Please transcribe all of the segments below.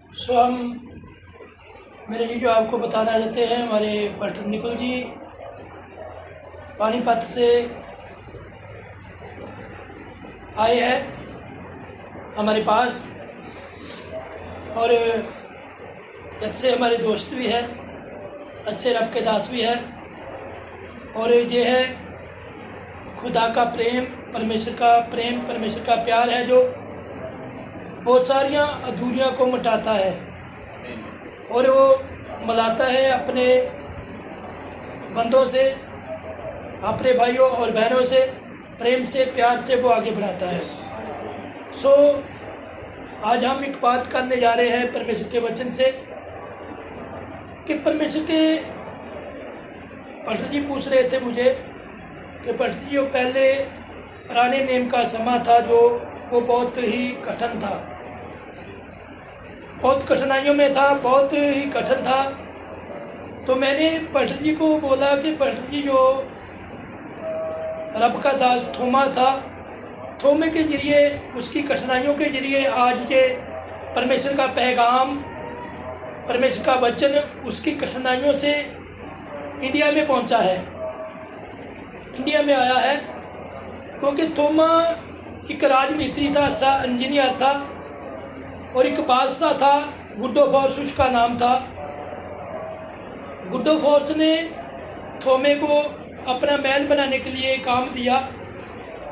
हम मेरे जी जो आपको बताना चाहते हैं, हमारे पार्टनर निकुल जी पानीपत से आए हैं हमारे पास, और अच्छे हमारे दोस्त भी हैं, अच्छे रब के दास भी हैं। और ये है खुदा का प्रेम, परमेश्वर का प्रेम, परमेश्वर का प्यार है जो बहुत सारियाँ अधूरियाँ को मिटाता है और वो मिलाता है अपने बंदों से, अपने भाइयों और बहनों से, प्रेम से, प्यार से वो आगे बढ़ाता है। आज हम एक बात करने जा रहे हैं परमेश्वर के वचन से कि परमेश्वर के पास्टर जी पूछ रहे थे मुझे कि पास्टर जी, जो पहले पुराने नेम का समा था जो वो बहुत ही कठिन था, बहुत कठिनाइयों में था, बहुत ही कठिन था। तो मैंने पास्टर जी को बोला कि पास्टर जी, जो रब का दास थोमा था, थोमे के जरिए, उसकी कठिनाइयों के जरिए आज ये परमेश्वर का पैगाम, परमेश्वर का वचन उसकी कठिनाइयों से इंडिया में पहुंचा है, इंडिया में आया है। क्योंकि थोमा एक राजमिस्त्री था, अच्छा इंजीनियर था, और एक बादशाह था, गुड्डो फोर्स उसका नाम था। गुड्डो फोर्स ने थोमे को अपना महल बनाने के लिए काम दिया,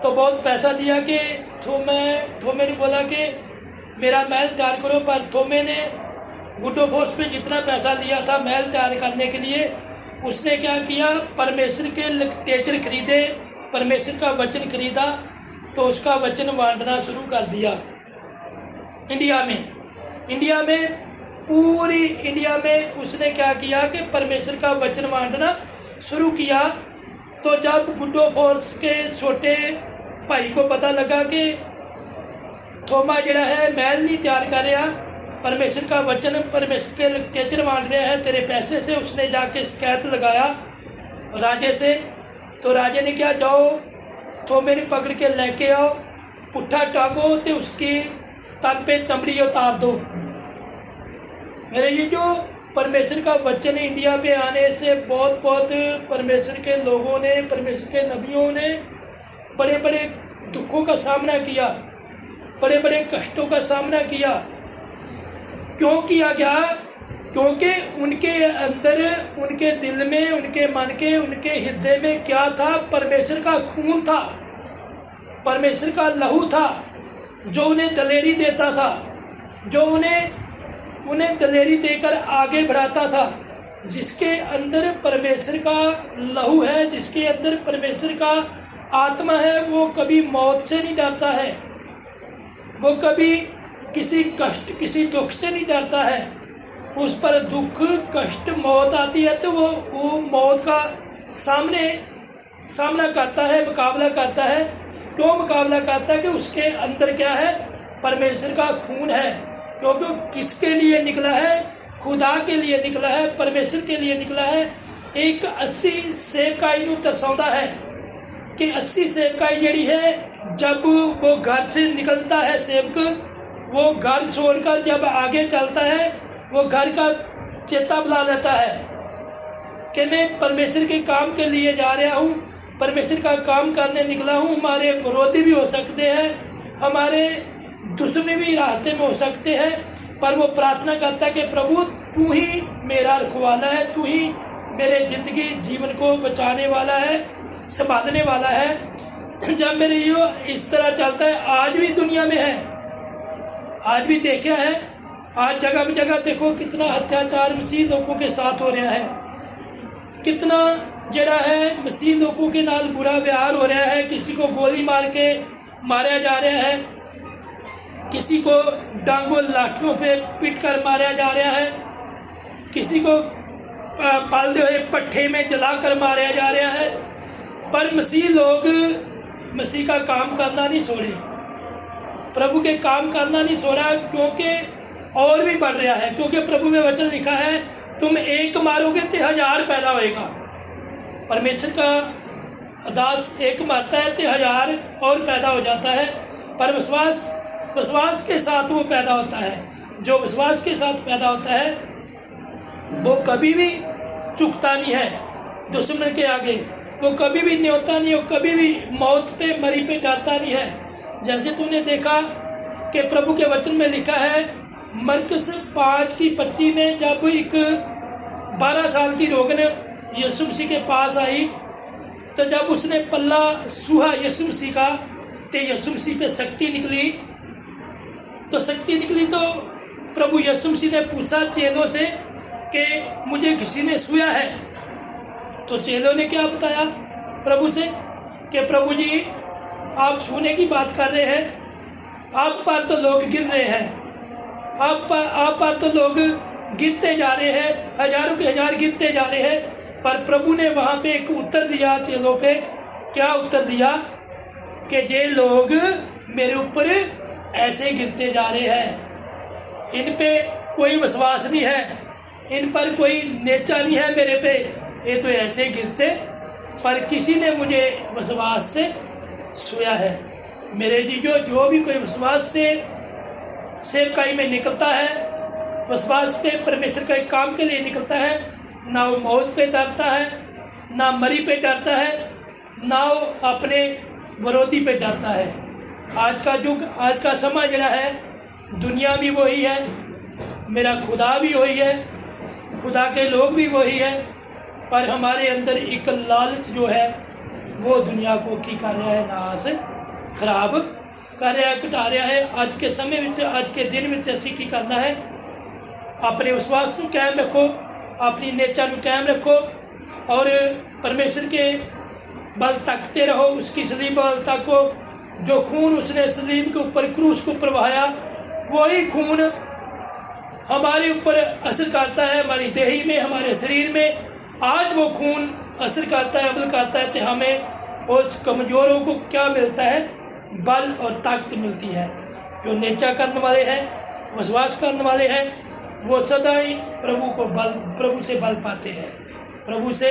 तो बहुत पैसा दिया कि थोमे ने बोला कि मेरा महल तैयार करो। पर थोमे ने गुड्डो फोर्स पे जितना पैसा लिया था महल तैयार करने के लिए, उसने क्या किया, परमेश्वर के लिटरेचर खरीदे, परमेश्वर का वचन खरीदा, तो उसका वचन बांटना शुरू कर दिया इंडिया में पूरी इंडिया में उसने क्या किया कि परमेश्वर का वचन बांटना शुरू किया। तो जब गुड्डो फोर्स के छोटे भाई को पता लगा कि थोमा जड़ा है महल नहीं तैयार कर रहा, परमेश्वर का वचन, परमेश्वर के लिटरेचर बांट रहा है तेरे पैसे से, उसने जाके शिकायत लगाया राजे से। तो राजे ने क्या, जाओ थोमे ने पकड़ के लेके आओ, पुट्ठा टांगो तो उसकी तन पे चमड़ी उतार दो। मेरे ये जो परमेश्वर का वचन इंडिया में आने से बहुत परमेश्वर के लोगों ने, परमेश्वर के नबियों ने बड़े बड़े दुखों का सामना किया, बड़े बड़े कष्टों का सामना किया। क्यों किया गया? क्योंकि उनके अंदर, उनके दिल में, उनके मन के, उनके हृदय में क्या था? परमेश्वर का खून था, परमेश्वर का लहू था, जो उन्हें दलेरी देता था, जो उन्हें दलेरी देकर आगे बढ़ाता था। जिसके अंदर परमेश्वर का लहू है, जिसके अंदर परमेश्वर का आत्मा है, वो कभी मौत से नहीं डरता है, वो कभी किसी कष्ट, किसी दुख से नहीं डरता है। उस पर दुख, कष्ट, मौत आती है तो वो मौत का सामना करता है, मुकाबला करता है। क्यों मुकाबला करता है? कि उसके अंदर क्या है? परमेश्वर का खून है। क्योंकि किसके लिए निकला है? खुदा के लिए निकला है, परमेश्वर के लिए निकला है। एक 80 सेवकाई को दर्शाता है कि 80 सेवकाई जड़ी है, जब वो घर से निकलता है सेवक, वो घर छोड़कर जब आगे चलता है, वो घर का चेता बुला लेता है कि मैं परमेश्वर के काम के लिए जा रहा हूँ, परमेश्वर का काम करने निकला हूँ। हमारे विरोधी भी हो सकते हैं, हमारे दुश्मन भी रास्ते में हो सकते हैं, पर वो प्रार्थना करता है कि प्रभु तू ही मेरा रखवाला है, तू ही मेरे जिंदगी जीवन को बचाने वाला है, संभालने वाला है। जब मेरे यो इस तरह चलता है, आज भी दुनिया में है, आज भी देखा है, आज जगह जगह देखो कितना अत्याचार मसीह लोगों के साथ हो रहा है, कितना जड़ा है मसीह लोगों के नाल बुरा व्यवहार हो रहा है। किसी को गोली मार के मारा जा रहा है, किसी को डांगों लाठियों पे पीट कर मारा जा रहा है, किसी को पालते हुए पट्टे में जलाकर मारा जा रहा है। पर मसीह लोग मसीह का काम करना नहीं छोड़े, प्रभु के काम करना नहीं छोड़ा, क्योंकि और भी बढ़ रहा है। क्योंकि प्रभु में वचन लिखा है, तुम एक मारोगे तो 1000 पैदा होएगा। परमेश्वर का दास एक मारता है तो 1000 और पैदा हो जाता है। पर विश्वास के साथ वो पैदा होता है। जो विश्वास के साथ पैदा होता है वो कभी भी चुकता नहीं है दुश्मन के आगे, वो कभी भी न्योता नहीं, वो कभी भी मौत पे मरी पे डरता नहीं है। जैसे तूने देखा कि प्रभु के वचन में लिखा है मरकुस 5:25 में, जब एक 12 साल की रोगन यीशु मसीह के पास आई तो जब उसने पल्ला सूहा यीशु मसीह का तो यीशु मसीह पे शक्ति निकली। तो प्रभु यीशु मसीह ने पूछा चेलों से कि मुझे किसी ने छुआ है, तो चेलों ने क्या बताया प्रभु से कि प्रभु जी आप छूने की बात कर रहे हैं, आप पर तो लोग गिर रहे हैं, आप पर तो लोग गिरते जा रहे हैं, हजारों के हजार गिरते जा रहे हैं। पर प्रभु ने वहाँ पे एक उत्तर दिया चेलों पे, क्या उत्तर दिया कि ये लोग मेरे ऊपर ऐसे गिरते जा रहे हैं, इन पे कोई विश्वास नहीं है, इन पर कोई नेचा नहीं है मेरे पे, ये तो ऐसे गिरते, पर किसी ने मुझे विश्वास से छुआ है। मेरे जीजो, जो भी कोई विश्वास से सेवकाई में निकलता है, विश्वास पे परमेश्वर के काम के लिए निकलता है, ना वो मौत पे डरता है, ना मरी पे डरता है, ना वो अपने विरोधी पे डरता है। आज का युग, आज का समय जरा है, दुनिया भी वही है, मेरा खुदा भी वही है, खुदा के लोग भी वही है, पर हमारे अंदर एक लालच जो है वो दुनिया को की कर रहा है, नाश खराब कर रहा है, घटा रहा है। आज के समय में, आज के दिन में असी की करना है, अपने विश्वास को कायम रखो, अपनी नेचा को कायम रखो और परमेश्वर के बल तकते रहो, उसकी सलीब बल तको। जो खून उसने सलीब के ऊपर, क्रूस के ऊपर बहाया, वही खून हमारे ऊपर असर करता है, हमारी देही में, हमारे शरीर में। आज वो खून असर करता है, अमल करता है, तो हमें उस कमज़ोरों को क्या मिलता है? बल और ताकत मिलती है। जो नेचा करने वाले हैं, विश्वास करने वाले हैं, वो सदा ही प्रभु से बल पाते हैं, प्रभु से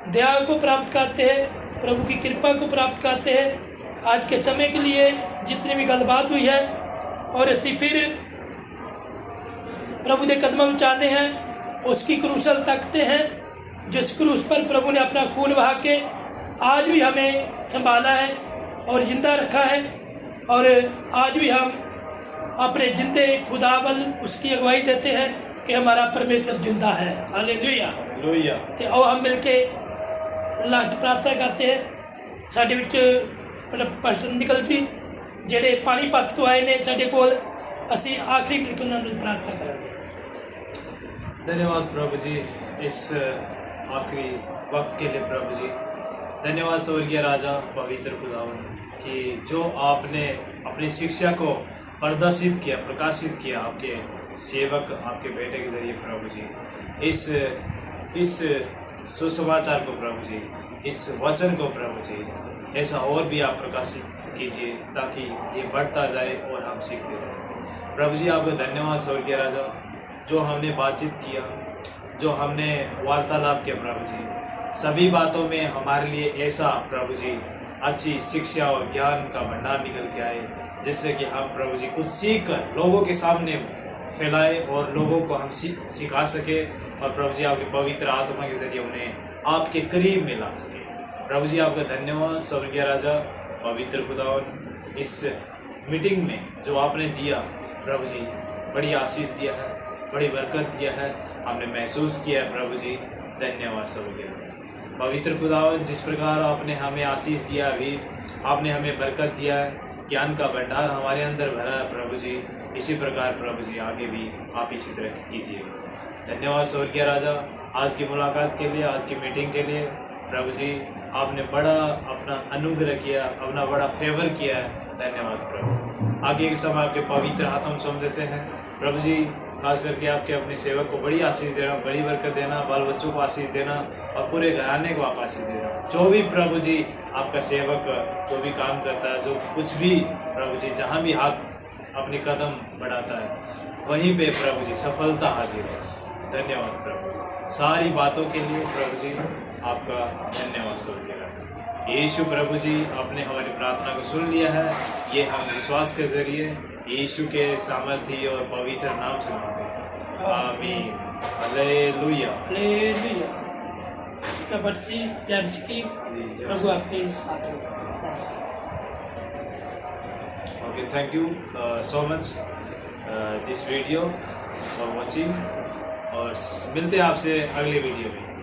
दया को प्राप्त करते हैं, प्रभु की कृपा को प्राप्त करते हैं। आज के समय के लिए जितनी भी गलबात हुई है और असी फिर प्रभु के कदमों में चाहते हैं, उसकी क्रूसल तकते हैं, जिस क्रूस पर प्रभु ने अपना खून बहा के आज भी हमें संभाला है और जिंदा रखा है। और आज भी हम अपने जिंदे खुदाबल उसकी अगुवाई देते हैं कि हमारा परमेश्वर जिंदा है। हालेलुया। तो आओ हम मिलके लास्ट प्रार्थना करते हैं। साडे विच पास्टर निकल जी जेडे पानीपत तो आए ने साडे कोल, असी आखिरी मिलकर उन्होंने प्रार्थना करेंगे। धन्यवाद प्रभु जी इस आखिरी वक्त के लिए। प्रभु जी धन्यवाद स्वर्गीय राजा पवित्र खुदावन कि जो आपने अपनी शिक्षा को प्रदर्शित किया, प्रकाशित किया आपके सेवक, आपके बेटे के जरिए प्रभु जी। इस सुसमाचार को प्रभु जी, इस वचन को प्रभु जी ऐसा और भी आप प्रकाशित कीजिए ताकि ये बढ़ता जाए और हम सीखते जाए। प्रभु जी आपका धन्यवाद स्वर्गीय राजा, जो हमने बातचीत किया, जो हमने वार्तालाप किया प्रभु जी, सभी बातों में हमारे लिए ऐसा प्रभु जी अच्छी शिक्षा और ज्ञान का भंडार निकल के आए, जिससे कि हम प्रभु जी कुछ सीख कर लोगों के सामने फैलाए और लोगों को हम सिखा सके और प्रभु जी आपके पवित्र आत्मा के जरिए उन्हें आपके करीब में ला सके। प्रभु जी आपका धन्यवाद स्वर्गीय राजा पवित्र खुदावन, इस मीटिंग में जो आपने दिया प्रभु जी, बड़ी आशीष दिया है, बड़ी बरकत दिया है, हमने महसूस किया है प्रभु जी। धन्यवाद स्वर्गीय पवित्र खुदावन, जिस प्रकार आपने हमें आशीष दिया, अभी आपने हमें बरकत दिया है, ज्ञान का भंडार हमारे अंदर भरा है प्रभु जी, इसी प्रकार प्रभु जी आगे भी आप इसी तरह कीजिए। धन्यवाद स्वर्गीय राजा आज की मुलाकात के लिए, आज की मीटिंग के लिए। प्रभु जी आपने बड़ा अपना अनुग्रह किया, अपना बड़ा फेवर किया है। धन्यवाद प्रभु। आगे के समय आपके पवित्र हाथों में सौंप देते हैं प्रभु जी। खास करके आपके अपने सेवक को बड़ी आशीष देना, बड़ी बरकत देना, बाल बच्चों को आशीष देना और पूरे घराने को आप आशीष देना। जो भी प्रभु जी आपका सेवक जो भी काम करता है, जो कुछ भी प्रभु जी जहाँ भी हाथ अपने कदम बढ़ाता है, वहीं पे प्रभु जी सफलता हाजिर हो। धन्यवाद प्रभु, सारी बातों के लिए प्रभु जी आपका धन्यवाद स्वर्गीय राजा। यीशु प्रभु जी आपने हमारी प्रार्थना को सुन लिया है, ये हम विश्वास के जरिए यीशु के सामर्थ्य और पवित्र नाम से मांगते हैं, आमीन, हालेलुया। हालेलुया। बच्ची जेम्स की जी, प्रभु आपके साथ हो। Okay, thank you so much this video for watching, और मिलते हैं आपसे अगले वीडियो में।